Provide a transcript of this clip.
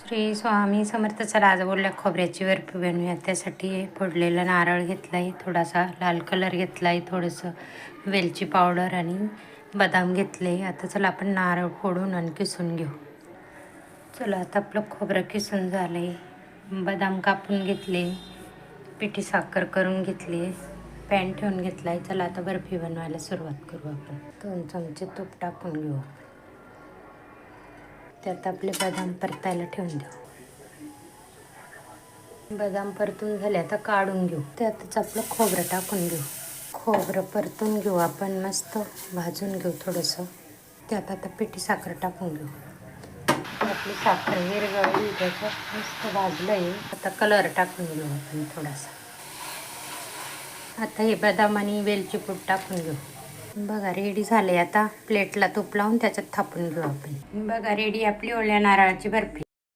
श्री स्वामी समर्थ. चला आज बोलल्या खोबऱ्याची बर्फी बनवूया. त्यासाठी फोडलेला नारळ घेतला आहे, थोडासा लाल कलर घेतला आहे, थोडंसं वेलची पावडर आणि बदाम घेतले. आता चला आपण नारळ फोडून आणि किसून घेऊ. चला आता आपलं खोबरं किसून झालं आहे, बदाम कापून घेतले, पिठी साखर करून घेतली, पॅन ठेवून घेतला आहे. चला आता बर्फी बनवायला सुरुवात करू. आपण 2 चमचे तूप टाकून घेऊ. त्यात आपले बदाम परतायला ठेवून देऊ. बदाम परतून झाले, आता काढून घेऊ. त्यातच आपलं खोबरं टाकून घेऊ. खोबरं परतून घेऊ आपण, मस्त भाजून घेऊ थोडंसं. त्यात आता पिठी साखर टाकून घेऊ. आपली साखर विरघळली, त्याच्यात मस्त भाजलं आहे. आता कलर टाकून घेऊ आपण थोडासा. आता हे बदाम आणि वेलची पूड टाकून घेऊ. बघा रेडी झाले. आता प्लेटला तूप लावून त्याच्यात थापून घेऊ आपण. बघा रेडी आपली ओल्या नारळाची बर्फी.